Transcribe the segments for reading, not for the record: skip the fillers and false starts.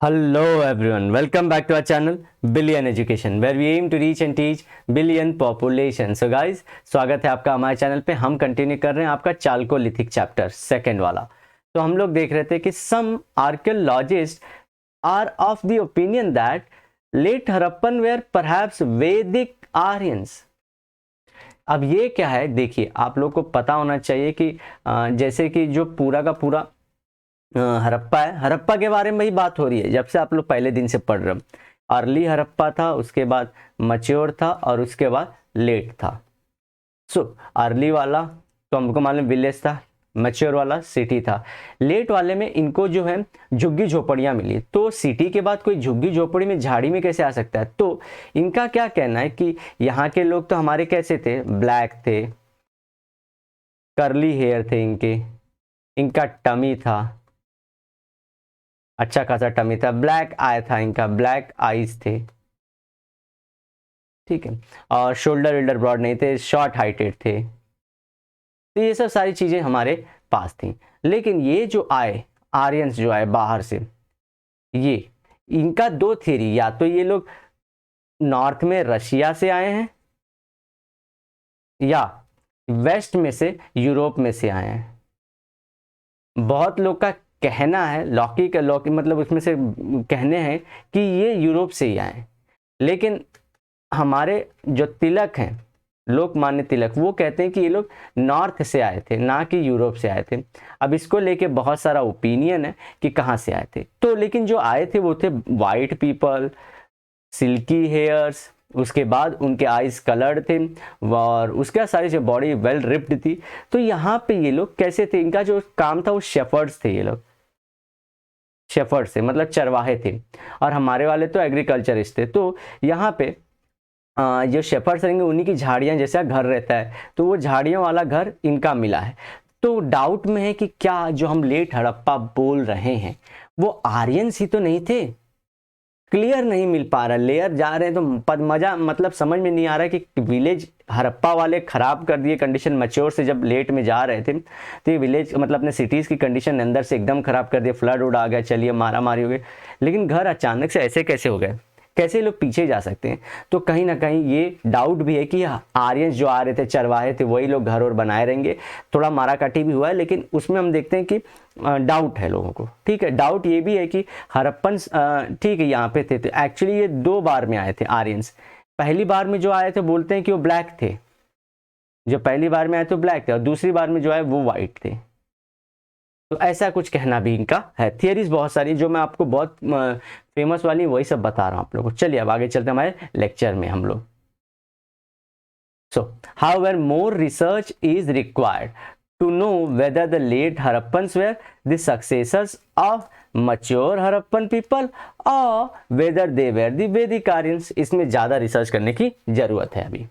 Hello everyone, welcome back to our channel Billion Education where we aim to reach and teach billion population. So guys, स्वागत है आपका हमारे channel पे। हम continue कर रहे हैं आपका चालकोलिथिक चैप्टर सेकंड वाला। तो हम लोग देख रहे थे कि some archaeologists are of the opinion that late Harappan were perhaps Vedic Aryans. अब ये क्या है, देखिए आप लोग को पता होना चाहिए कि जैसे कि जो पूरा का पूरा हड़प्पा है, हड़प्पा के बारे में ही बात हो रही है जब से आप लोग पहले दिन से पढ़ रहे हो। अर्ली हड़प्पा था, उसके बाद मैच्योर था और उसके बाद लेट था। सो अर्ली वाला तो हमको मालूम विलेज था, मैच्योर वाला सिटी था। लेट वाले में इनको जो है झुग्गी झोपड़ियां मिली। तो सिटी के बाद कोई झुग्गी झोपड़ी में झाड़ी में कैसे आ सकता है? तो इनका क्या कहना है कि यहाँ के लोग तो हमारे कैसे थे, ब्लैक थे, कर्ली हेयर थे इनका टमी था, अच्छा खासा टमी था, ब्लैक आई था इनका, ब्लैक आईज थे, ठीक है, और शोल्डर विल्डर ब्रॉड नहीं थे, शॉर्ट हाइटेड थे। तो ये सब सारी चीजें हमारे पास थी। लेकिन ये जो आए आर्यंस जो आए बाहर से, ये इनका दो थ्योरी, या तो ये लोग नॉर्थ में रशिया से आए हैं या वेस्ट में से यूरोप में से आए हैं। बहुत लोग का कहना है, लौकी मतलब उसमें से कहने हैं कि ये यूरोप से ही आए। लेकिन हमारे जो तिलक हैं, लोकमान्य तिलक, वो कहते हैं कि ये लोग नॉर्थ से आए थे, ना कि यूरोप से आए थे। अब इसको लेके बहुत सारा ओपिनियन है कि कहाँ से आए थे। तो लेकिन जो आए थे वो थे वाइट पीपल, सिल्की हेयर्स, उसके बाद उनके आईज कलर्ड थे और उसके बाद सारी जो बॉडी वेल रिप्ड थी। तो यहाँ पे ये लोग कैसे थे, इनका जो काम था वो शेफर्ड्स थे। ये लोग शेफर्ड से मतलब चरवाहे थे, और हमारे वाले तो एग्रीकल्चरिस्ट थे। तो यहाँ पे जो शेफर्ड्स रहेंगे उन्हीं की झाड़ियाँ जैसा घर रहता है, तो वो झाड़ियों वाला घर इनका मिला है। तो डाउट में है कि क्या जो हम लेट हड़प्पा बोल रहे हैं वो आर्यंस ही तो नहीं थे। क्लियर नहीं मिल पा रहा, लेयर जा रहे हैं तो पद मजा मतलब समझ में नहीं आ रहा है कि विलेज हड़प्पा वाले खराब कर दिए कंडीशन, मैच्योर से जब लेट में जा रहे थे तो ये विलेज मतलब अपने सिटीज़ की कंडीशन अंदर से एकदम खराब कर दिया, फ्लड उड़ आ गया, चलिए मारा मारी हो गई। लेकिन घर अचानक से ऐसे कैसे हो गए, कैसे लोग पीछे जा सकते हैं? तो कहीं ना कहीं ये डाउट भी है कि आर्यंस जो आ रहे थे, चरवाहे थे, वही लोग घर और बनाए रहेंगे। थोड़ा मारा काटी भी हुआ है, लेकिन उसमें हम देखते हैं कि डाउट है लोगों को। ठीक है, डाउट ये भी है कि हड़प्पन ठीक है यहाँ पे थे। तो एक्चुअली ये दो बार में आए थे आर्यंस। पहली बार में जो आए थे बोलते हैं कि वो ब्लैक थे, जो पहली बार में आए तो ब्लैक थे, और दूसरी बार में जो आए वो वाइट थे। तो ऐसा कुछ कहना भी इनका है। थियरीज बहुत सारी जो मैं आपको बहुत फेमस वाली वही सब बता रहा हूं आप लोगों को। चलिए अब आगे चलते हैं हमारे लेक्चर में हम लोग। सो however more research is required to know whether the late Harappans were the successors of mature Harappan people or whether they were the Vedic Aryans। इसमें ज्यादा रिसर्च करने की जरूरत है। अभी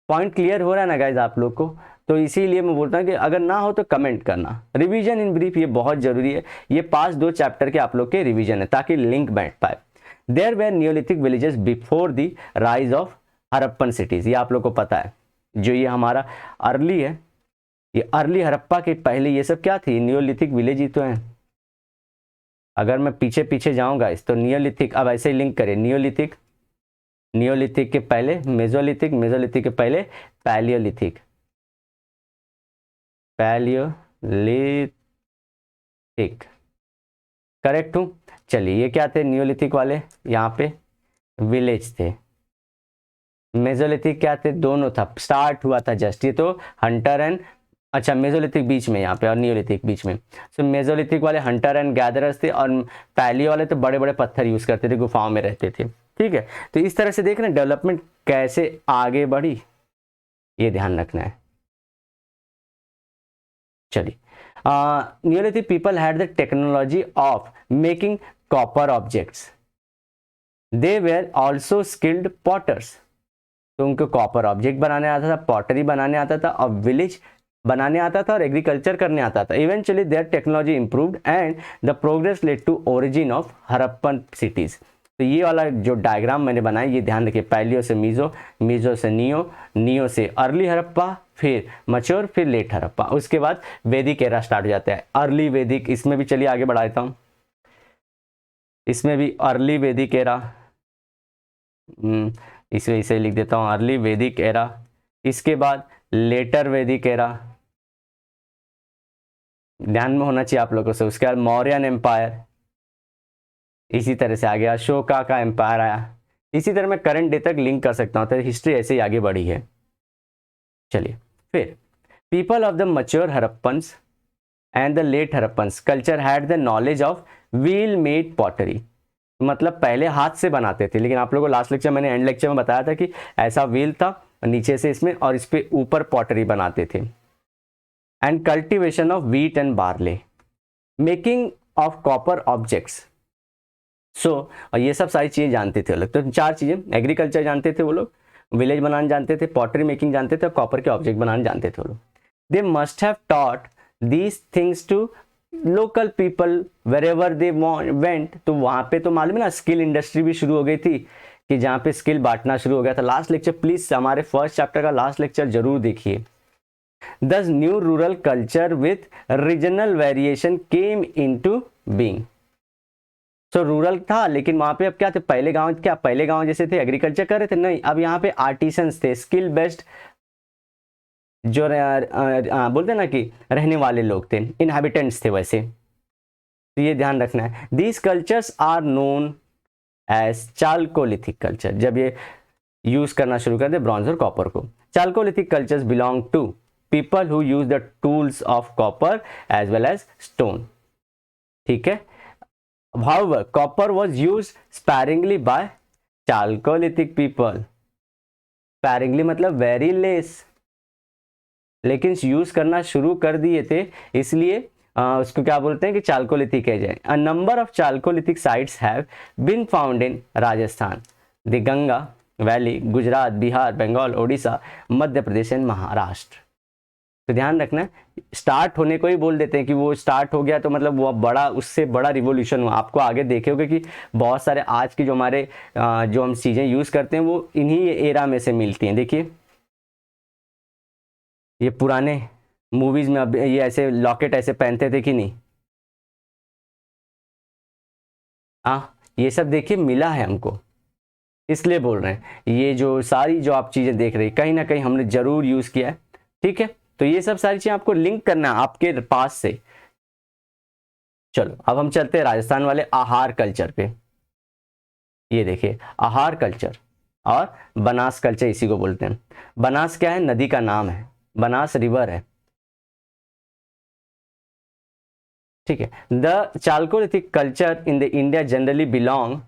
पॉइंट क्लियर हो रहा है ना गाइज आप लोग को? तो इसीलिए मैं बोलता हूँ कि अगर ना हो तो कमेंट करना। रिवीजन इन ब्रीफ ये बहुत जरूरी है। ये पास दो चैप्टर के आप लोग के रिवीजन है ताकि लिंक बैठ पाए। There were neolithic villages before the rise of Harappan cities, ये आप लोग को पता है। जो ये हमारा अर्ली है, ये अर्ली हड़प्पा के पहले ये सब क्या थी, नियोलिथिक विलेज ही तो है। अगर मैं पीछे पीछे जाऊंगा इस तो नियोलिथिक, अब ऐसे ही लिंक करें, नियोलिथिक, नियोलिथिक के पहले मेसोलिथिक, मेसोलिथिक के पहले पैलियोलिथिक, पैलियोलिथिक, करेक्ट हूं? चलिए ये क्या थे नियोलिथिक वाले, यहाँ पे विलेज थे। मेसोलिथिक क्या थे, दोनों था, स्टार्ट हुआ था जस्ट, ये तो हंटर एंड, अच्छा मेसोलिथिक बीच में यहाँ पे और नियोलिथिक बीच में। सो मेसोलिथिक वाले हंटर एंड गैदरर्स थे, और पैलियो वाले तो बड़े बड़े पत्थर यूज करते थे, गुफाओं में रहते थे। ठीक है, तो इस तरह से देख रहे हैं डेवलपमेंट कैसे आगे बढ़ी, ये ध्यान रखना है। चलिए, neolithic people had the technology of making copper objects, they were also skilled potters. तो उनको कॉपर ऑब्जेक्ट बनाने आता था, पॉटरी बनाने आता था, और विलेज बनाने आता था, और एग्रीकल्चर करने आता था। Eventually their technology improved and the progress led to origin of Harappan cities. तो ये वाला जो डायग्राम मैंने बनाया ये ध्यान रखिए, पैलियो से मीजो, मीजो से नियो, नियो से अर्ली हड़प्पा, फिर मैच्योर, फिर लेट हड़प्पा, उसके बाद वैदिक एरा स्टार्ट हो जाता है, अर्ली वैदिक। इसमें भी चलिए आगे बढ़ाता हूँ। इसमें भी अर्ली वैदिक एरा, इसे इसे लिख देता हूँ अर्ली वैदिक एरा। इसके बाद लेटर वैदिक एरा, ध्यान में होना चाहिए आप लोगों से। उसके बाद मौर्यन एम्पायर, इसी तरह से आ गया अशोका का एम्पायर आया। इसी तरह मैं करंट डे तक लिंक कर सकता हूँ, तो हिस्ट्री ऐसे ही आगे बढ़ी है। चलिए फिर, people of the mature Harappans and the late Harappans culture had the knowledge of wheel made pottery. मतलब पहले हाथ से बनाते थे, लेकिन आप लोगों को लास्ट लेक्चर मैंने एंड लेक्चर में बताया था कि ऐसा व्हील था नीचे से इसमें, और इस पे ऊपर पॉटरी बनाते थे। And cultivation of wheat and barley, making of copper objects. और ये सब सारी चीजें जानते थे वो लोग। तो 4 चीजें, एग्रीकल्चर जानते थे वो लोग, विलेज बनाना जानते थे, पॉटरी मेकिंग जानते थे, और कॉपर के ऑब्जेक्ट बनाना जानते थे वो लोग। They must have taught these things to local people wherever they went. तो वहां पे तो मालूम है ना, स्किल इंडस्ट्री भी शुरू हो गई थी, कि जहाँ पे स्किल बांटना शुरू हो गया था। लास्ट लेक्चर प्लीज हमारे फर्स्ट चैप्टर का लास्ट लेक्चर जरूर देखिए। Thus new rural culture with regional variation came into being. So rural था, लेकिन वहां पे अब क्या थे, पहले गांव जैसे थे, एग्रीकल्चर कर रहे थे, नहीं, अब यहाँ पे आर्टिसंस थे, स्किल बेस्ड, जो बोलते ना कि रहने वाले लोग थे, इनहैबिटेंट्स थे वैसे। तो ये ध्यान रखना है। These cultures are known as chalcolithic culture. जब ये यूज करना शुरू कर दे ब्रॉन्ज और कॉपर को, chalcolithic cultures belong to people who use the tools of copper as well as stone. ठीक है। However, copper was used sparingly by Chalcolithic people. Sparingly मतलब very less, लेकिन यूज करना शुरू कर दिए थे, इसलिए उसको क्या बोलते हैं कि चाल्कोलिथिक एज है। A number of chalcolithic sites have been found in Rajasthan, the Ganga valley, Gujarat, Bihar, Bengal, Odisha, Madhya Pradesh and Maharashtra. तो ध्यान रखना, स्टार्ट होने को ही बोल देते हैं कि वो स्टार्ट हो गया, तो मतलब वो बड़ा, उससे बड़ा रिवोल्यूशन हुआ। आपको आगे देखे होगे कि बहुत सारे आज की जो हमारे जो हम चीज़ें यूज़ करते हैं वो इन्हीं एरा में से मिलती हैं। देखिए ये पुराने मूवीज़ में अब ये ऐसे लॉकेट ऐसे पहनते थे कि नहीं, ये सब देखिए मिला है हमको, इसलिए बोल रहे हैं। ये जो सारी जो आप चीज़ें देख रही, कहीं ना कहीं हमने ज़रूर यूज़ किया है। ठीक है, तो ये सब सारी चीज़ें आपको लिंक करना है आपके पास से। चलो अब हम चलते हैं राजस्थान वाले आहार कल्चर पे। ये देखिए आहार कल्चर और बनास कल्चर इसी को बोलते हैं। बनास क्या है, नदी का नाम है, बनास रिवर है। ठीक है। The chalcolithic culture in the India generally belong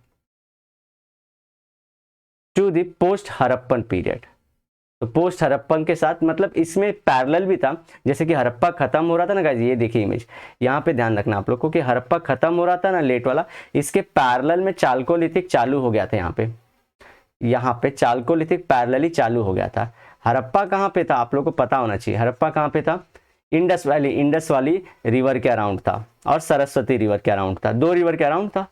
to the post Harappan period. तो पोस्ट हरप्पन के साथ मतलब इसमें पैरेलल भी था, जैसे कि हरप्पा खत्म हो रहा था ना गाइस, ये देखिए इमेज, यहाँ पे ध्यान रखना आप लोग को कि हरप्पा खत्म हो रहा था ना लेट वाला, इसके पैरेलल में चाल्कोलिथिक चालू हो गया था। यहाँ पे चाल्कोलिथिक पैरेलली चालू हो गया था। हरप्पा कहाँ पे था आप लोग को पता होना चाहिए, हरप्पा कहाँ पे था, इंडस वैली, इंडस वाली रिवर के अराउंड था, और सरस्वती रिवर के अराउंड था, 2 रिवर के अराउंड था।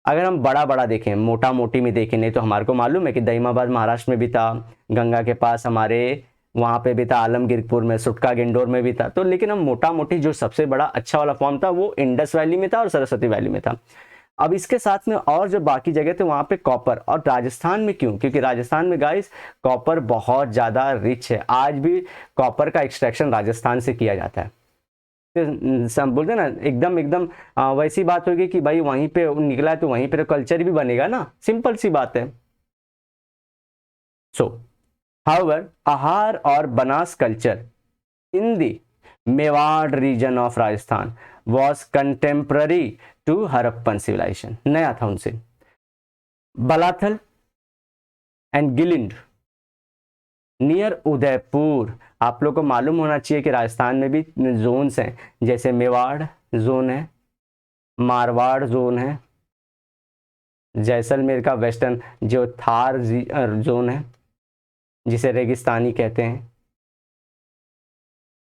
अगर हम बड़ा बड़ा देखें, मोटा मोटी में देखें, नहीं तो हमारे को मालूम है कि दहीमाबाद महाराष्ट्र में भी था, गंगा के पास हमारे वहाँ पे भी था, आलमगीरपुर में, सुटका गेंडोर में भी था। तो लेकिन हम मोटा मोटी जो सबसे बड़ा अच्छा वाला फॉर्म था वो इंडस वैली में था और सरस्वती वैली में था। अब इसके साथ में और जो बाकी जगह थे वहाँ पे कॉपर, और राजस्थान में क्यों, क्योंकि राजस्थान में गाइस कॉपर बहुत ज़्यादा रिच है। आज भी कॉपर का एक्सट्रैक्शन राजस्थान से किया जाता है। सब बोलते ना, एकदम एकदम वैसी बात होगी कि भाई वहीं पे निकला है तो वहीं पे कल्चर भी बनेगा ना, सिंपल सी बात है। सो हाउएवर आहार और Banas culture in the Mewar region of Rajasthan was contemporary to Harappan civilization, नया था उनसे। बलाथल एंड गिलिंड नियर उदयपुर, आप लोग को मालूम होना चाहिए कि राजस्थान में भी जोन्स हैं, जैसे मेवाड़ जोन है, मारवाड़ जोन है, जैसलमेर का वेस्टर्न जो थार जोन है जिसे रेगिस्तानी कहते हैं।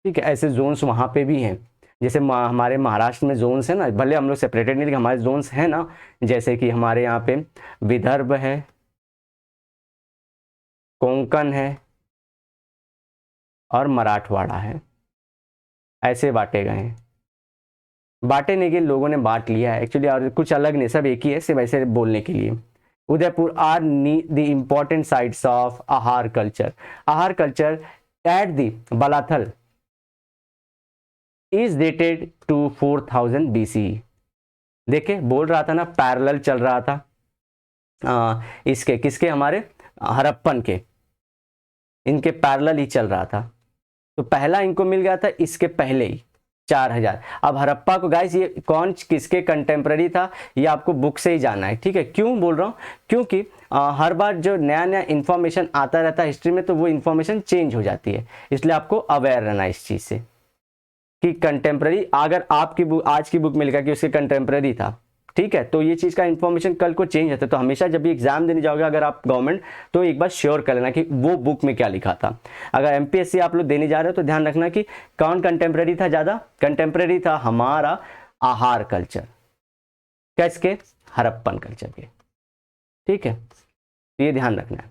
ठीक है, ऐसे जोन्स वहाँ पे भी हैं। जैसे हमारे महाराष्ट्र में जोन्स है ना, भले हम लोग सेपरेटेड नहीं, लेकिन हमारे जोन्स हैं ना, जैसे कि हमारे यहाँ पे विदर्भ है, कोंकण है और मराठवाड़ा है, ऐसे बांटे गए हैं। बांटे नहीं गए, लोगों ने बांट लिया है एक्चुअली, और कुछ अलग नहीं, सब एक ही है, सिर्फ ऐसे बोलने के लिए। Udaipur are the important sites of Ahar culture. Ahar culture at the Balathal is dated to 4000 BCE। देखे, बोल रहा था ना, पैरेलल चल रहा था इसके, किसके, हमारे हड़प्पन के, इनके पैरेलल ही चल रहा था। तो पहला इनको मिल गया था इसके पहले ही 4000। अब हड़प्पा को गाइस ये कौन किसके कंटेम्प्रेरी था, ये आपको बुक से ही जाना है, ठीक है। क्यों बोल रहा हूँ, क्योंकि हर बार जो नया नया इंफॉर्मेशन आता रहता है हिस्ट्री में, तो वो इंफॉर्मेशन चेंज हो जाती है, इसलिए आपको अवेयर रहना इस चीज़ से कि कंटेम्प्रेरी, अगर आपकी बुक, आज की बुक मिलेगा कि उसके कंटेम्प्रेरी था, ठीक है, तो ये चीज़ का इंफॉर्मेशन कल को चेंज होता है। तो हमेशा जब भी एग्जाम देने जाओगे अगर आप गवर्नमेंट, तो एक बार श्योर कर लेना कि वो बुक में क्या लिखा था। अगर MPSC आप लोग देने जा रहे हो तो ध्यान रखना कि कौन कंटेम्प्रेरी था, ज़्यादा कंटेम्प्रेरी था हमारा आहार कल्चर, किसके, हड़प्पन कल्चर के, ठीक है, तो ये ध्यान रखना है।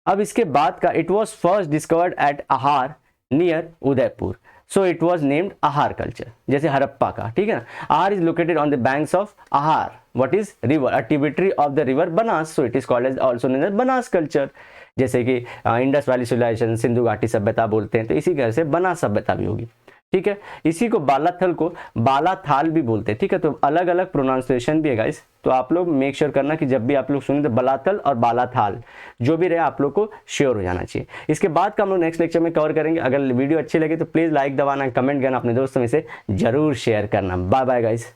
अब इसके बाद का, it was first discovered at Ahar near Udaipur, so it was named Ahar culture, जैसे हड़प्पा का, ठीक है ना। Ahar is located on the banks of Ahar, what is river, a tributary of the river Banas, so it is called as also known as Banas culture. जैसे कि Indus valley civilisation, Sindhu घाटी सभ्यता बोलते हैं, तो इसी तरह से बनास सभ्यता भी होगी, ठीक है। इसी को बालाथल को बालाथाल भी बोलते हैं, ठीक है। तो अलग अलग प्रोनाउंसिएशन भी है गाइस, तो आप लोग मेक श्योर करना कि जब भी आप लोग सुने तो बलाथल और बालाथाल जो भी रहे आप लोग को श्योर हो जाना चाहिए। इसके बाद का हम लोग नेक्स्ट लेक्चर में कवर करेंगे। अगर वीडियो अच्छी लगे तो प्लीज़ लाइक दबाना, कमेंट करना, अपने दोस्तों में से जरूर शेयर करना। Bye bye guys.